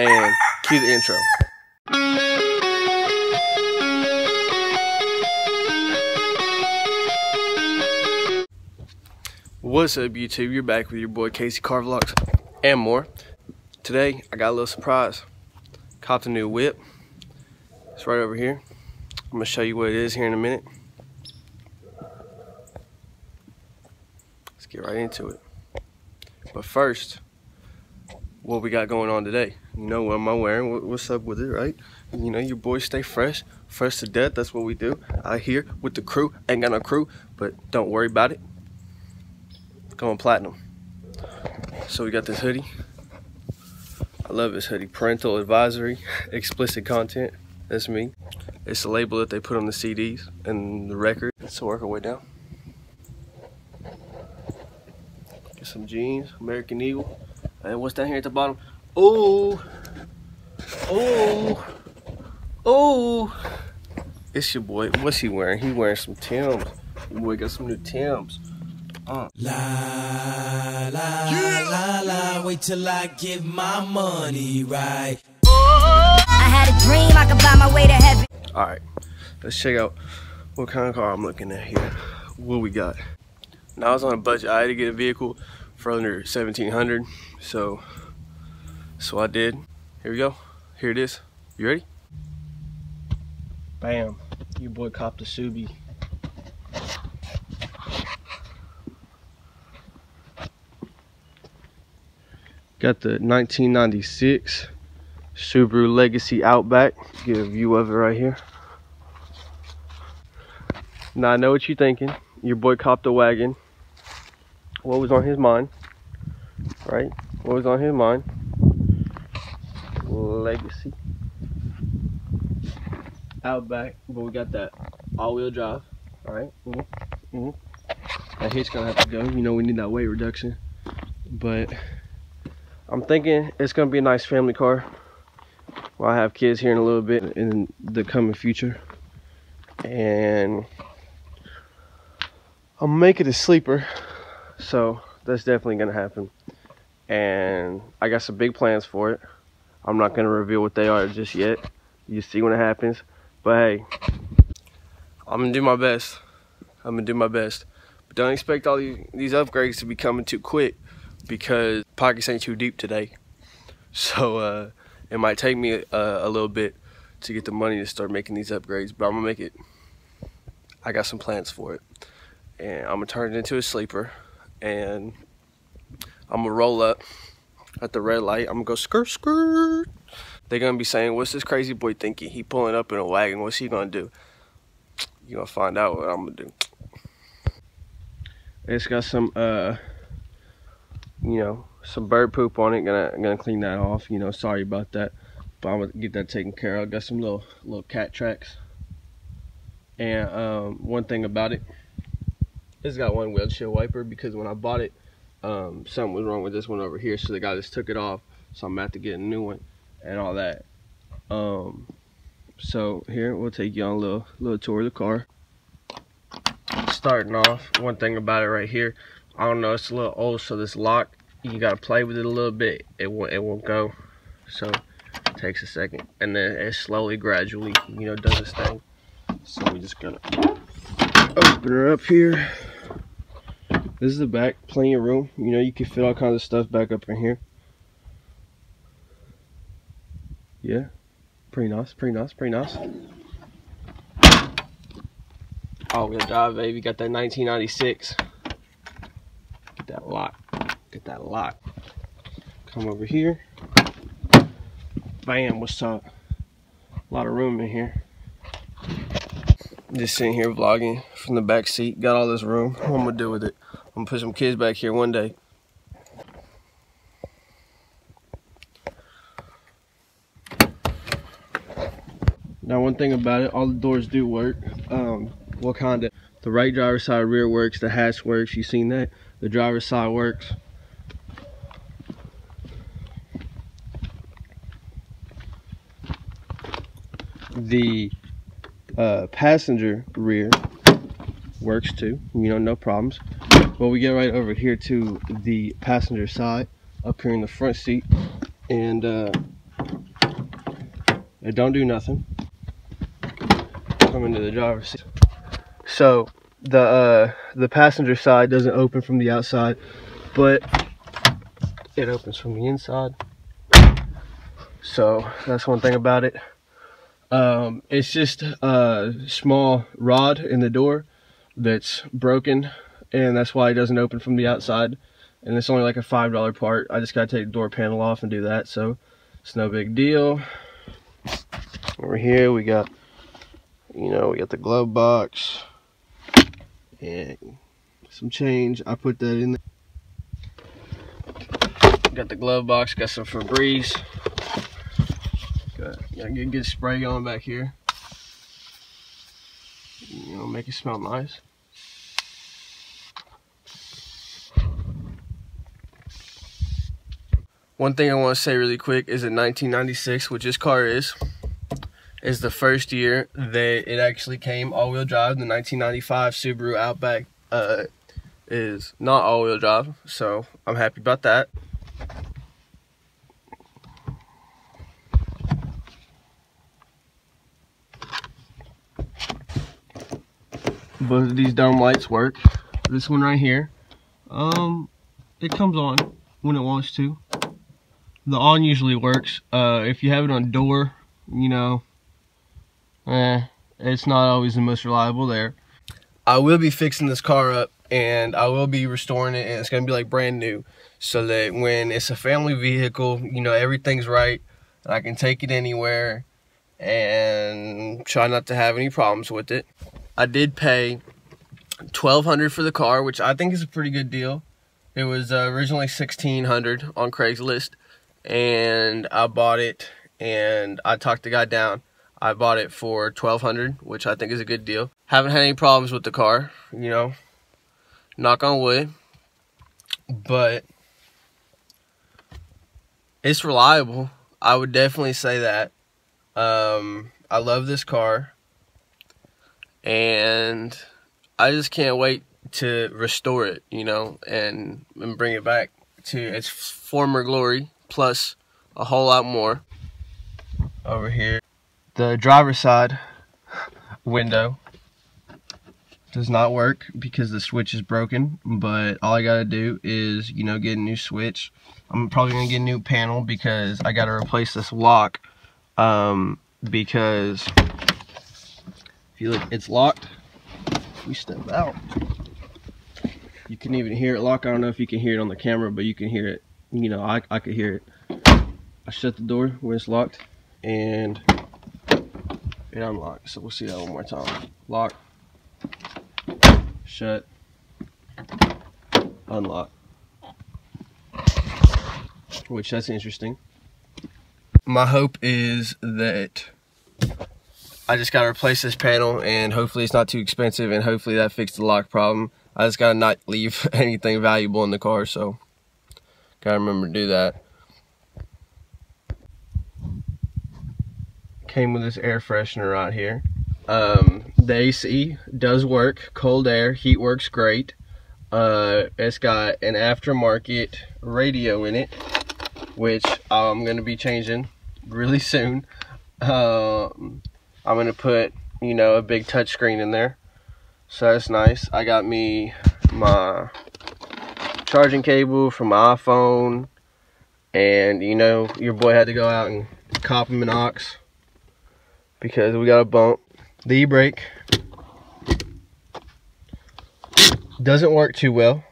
and cue the intro. What's up, YouTube? You're back with your boy Casey Car Vlogs and more. Today I got a little surprise. Copped a new whip. It's right over here. I'm gonna show you what it is here in a minute. Let's get right into it. But first, what we got going on today? You know, what am I wearing? What's up with it, right? You know, your boys stay fresh to death. That's what we do out here with the crew. Ain't got no crew, but don't worry about it. Going platinum. So we got this hoodie. I love this hoodie. Parental advisory, explicit content. That's me. It's the label that they put on the CDs and the record. Let's work our way down. Get some jeans, American Eagle. And what's down here at the bottom? Oh, oh, oh. It's your boy. What's he wearing? He wearing some Timbs. Your boy got some new Timbs. La la la la, wait till I get my money right. I had a dream I could buy my way to heaven. Alright, let's check out what kind of car I'm looking at here. What we got. Now I was on a budget. I had to get a vehicle for under $1,700, so I did. Here we go. Here it is. You ready? Bam. Your boy copped a Subi. Got the 1996 Subaru Legacy Outback. Get a view of it right here. Now I know what you're thinking. Your boy copped a wagon. What was on his mind? Right? What was on his mind? Legacy Outback. But we got that all-wheel drive. Alright. That hitch gonna have to go. You know we need that weight reduction. But I'm thinking it's gonna be a nice family car. Well, I have kids here in a little bit in the coming future, and I'll make it a sleeper, so that's definitely gonna happen. And I got some big plans for it. I'm not gonna reveal what they are just yet. You see when it happens. But hey, I'm gonna do my best. But don't expect all these upgrades to be coming too quick, because pockets ain't too deep today. So it might take me a little bit to get the money to start making these upgrades, but I'm gonna make it. I got some plans for it, and I'm gonna turn it into a sleeper, and I'm gonna roll up at the red light. I'm gonna go skirt skirt. They're gonna be saying, what's this crazy boy thinking? He pulling up in a wagon. What's he gonna do? You're gonna find out what I'm gonna do. It's got some you know, some bird poop on it. Gonna clean that off. You know, sorry about that, but I'm gonna get that taken care of. Got some little cat tracks. And one thing about it, it's got one windshield wiper, because when I bought it, something was wrong with this one over here, so the guy just took it off. So I'm about to get a new one and all that. So here we'll take you on a little tour of the car. Starting off, one thing about it right here, I don't know, it's a little old, so this lock, you gotta play with it a little bit. It won't go, so it takes a second, and then it slowly, gradually, you know, does its thing. So we just gotta open her up here. This is the back, plenty of room. You know, you can fit all kinds of stuff back up in here. Yeah, pretty nice. All-wheel drive, baby. Got that 1996. Get that lock. Come over here. Bam, what's up? A lot of room in here. Just sitting here vlogging from the back seat. Got all this room. What I'm gonna do with it? I'm gonna put some kids back here one day. Now, one thing about it, all the doors do work. What kind of? The right driver's side rear works. The hatch works. You seen that? The driver's side works. The passenger rear works too, you know, no problems. But we get right over here to the passenger side, up here in the front seat, and It don't do nothing. Come into the driver's seat. So the passenger side doesn't open from the outside, but it opens from the inside. So that's one thing about it. It's just a small rod in the door that's broken, and that's why it doesn't open from the outside. And it's only like a $5 part. I just gotta take the door panel off and do that, so it's no big deal. Over here we got, we got the glove box and some change. I put that in there. Got the glove box, got some Febreze. Got a good spray going back here. Make it smell nice. One thing I want to say really quick is that 1996, which this car is the first year that it actually came all-wheel drive. The 1995 Subaru Outback is not all-wheel drive, so I'm happy about that. Both of these dome lights work. This one right here, it comes on when it wants to. The on usually works. If you have it on door, it's not always the most reliable there. I will be fixing this car up, and I will be restoring it, and it's gonna be like brand new, so that when it's a family vehicle, everything's right, and I can take it anywhere and try not to have any problems with it. I did pay $1,200 for the car, which I think is a pretty good deal. It was originally $1,600 on Craigslist, and I bought it, and I talked the guy down. I bought it for $1,200, which I think is a good deal. Haven't had any problems with the car, knock on wood, but it's reliable. I would definitely say that. I love this car, and I just can't wait to restore it, and bring it back to its former glory, plus a whole lot more. Over here, the driver's side window does not work because the switch is broken, but all I gotta do is, get a new switch. I'm probably gonna get a new panel because I gotta replace this lock, because if you look, it's locked. If we step out, you can even hear it lock. I don't know if you can hear it on the camera, but you can hear it. I could hear it. I shut the door when it's locked, and it unlocks. So we'll see that one more time. Lock, shut, unlock. Which, that's interesting. My hope is that I just gotta replace this panel, and hopefully it's not too expensive, and hopefully that fixed the lock problem. I just gotta not leave anything valuable in the car, so gotta remember to do that. Came with this air freshener right here. The AC does work, cold air, heat works great. It's got an aftermarket radio in it, which I'm gonna be changing really soon. I'm gonna put, a big touch screen in there, so that's nice. I got me my charging cable from my iPhone, and your boy had to go out and cop him an aux because we got a bump. The e-brake doesn't work too well.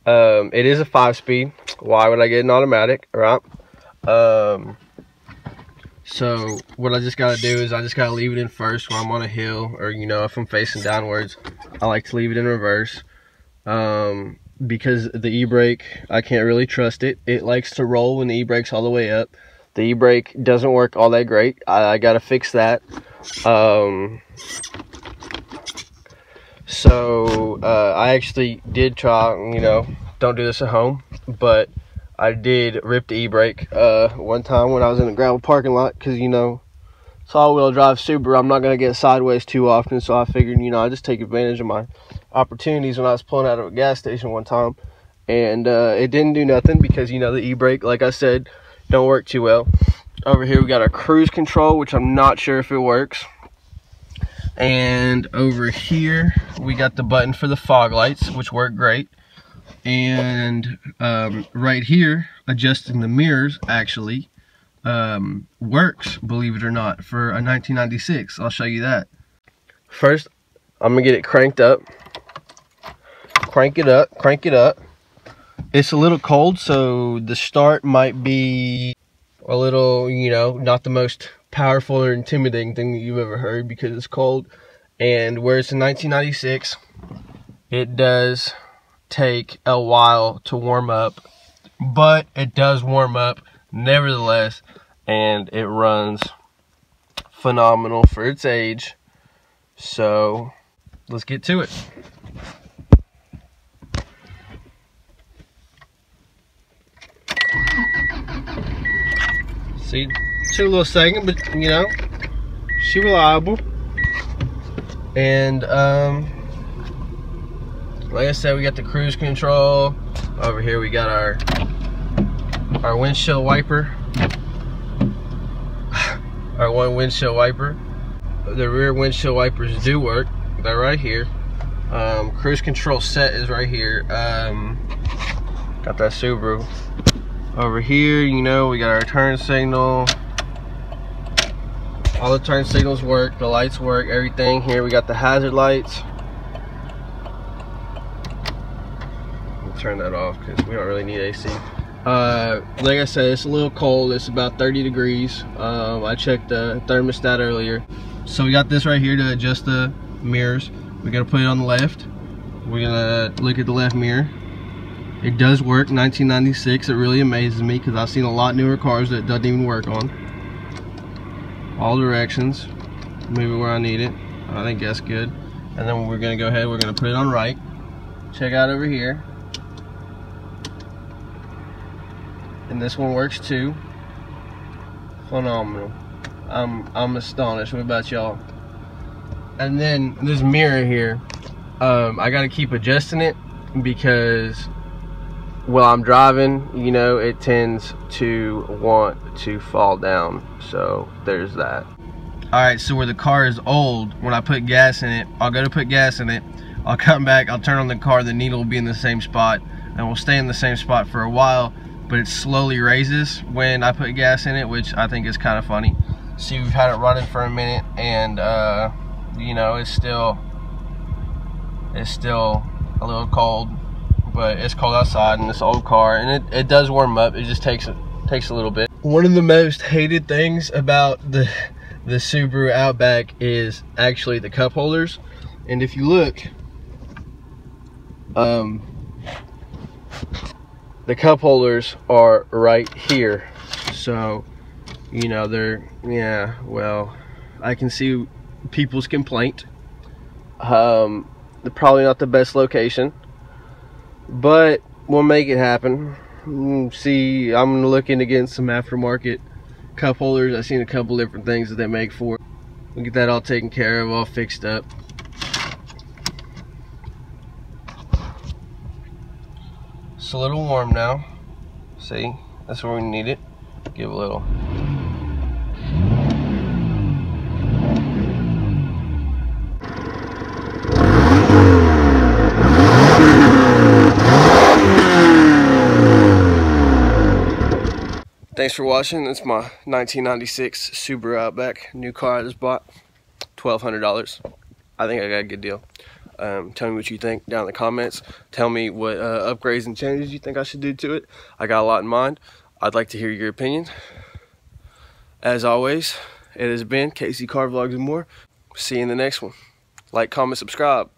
It is a 5-speed. Why would I get an automatic, right? So what I just gotta do is I just gotta leave it in first when I'm on a hill, or if I'm facing downwards. I like to leave it in reverse, because the e-brake, I can't really trust it. It likes to roll when the e-brake's all the way up. The e-brake doesn't work all that great. I gotta fix that. So I actually did try, don't do this at home, but I did rip the e-brake one time when I was in a gravel parking lot, because it's all-wheel drive Subaru. I'm not going to get sideways too often, so I figured, I just take advantage of my opportunities when I was pulling out of a gas station one time, and it didn't do nothing because, the e-brake, like I said, don't work too well. Over here we got our cruise control, which I'm not sure if it works. And over here we got the button for the fog lights, which work great. And right here, adjusting the mirrors actually works, believe it or not, for a 1996. I'll show you that. First, I'm gonna get it cranked up. Crank it up, crank it up. It's a little cold, so the start might be a little, you know, not the most powerful or intimidating thing that you've ever heard because it's cold. And where it's in 1996, it does take a while to warm up, but it does warm up nevertheless, and it runs phenomenal for its age. So let's get to it. See, took a little second, but you know, she's reliable. And like I said, we got the cruise control. Over here we got our windshield wiper. Our one windshield wiper. The rear windshield wipers do work. They're right here. Cruise control set is right here. Got that Subaru. Over here, you know, we got our turn signal. All the turn signals work, the lights work, everything. Here we got the hazard lights. I'll turn that off because we don't really need AC. Like I said, it's a little cold. It's about 30 degrees. I checked the thermostat earlier. So we got this right here to adjust the mirrors. We're gonna put it on the left. We're gonna look at the left mirror. It does work, 1996. It really amazes me because I've seen a lot newer cars that it doesn't even work on. All directions, move it where I need it. I think that's good. And then we're gonna go ahead, we're gonna put it on right. Check out over here. And this one works too. Phenomenal. I'm astonished. What about y'all? And then this mirror here, I gotta keep adjusting it because while I'm driving, you know, it tends to want to fall down. So there's that. Alright, so where the car is old, when I put gas in it, I'll go to put gas in it, I'll come back, I'll turn on the car, the needle will be in the same spot, and we'll stay in the same spot for a while, but it slowly raises when I put gas in it, which I think is kind of funny. See, we've had it running for a minute, and you know, it's still a little cold. But it's cold outside in this old car, and it does warm up. It just takes a little bit. One of the most hated things about the Subaru Outback is actually the cup holders. And if you look, the cup holders are right here. So, you know, yeah, well, I can see people's complaint. They're probably not the best location, but we'll make it happen. See, I'm gonna look into getting some aftermarket cup holders. I've seen a couple different things that they make for it. We'll get that all taken care of, all fixed up. It's a little warm now. See, that's where we need it. Give a little. Thanks for watching. It's my 1996 Subaru Outback. New car I just bought. $1,200. I think I got a good deal. Tell me what you think down in the comments. Tell me what upgrades and changes you think I should do to it. I got a lot in mind. I'd like to hear your opinion. As always, it has been KC Car Vlogs and more. See you in the next one. Like, comment, subscribe.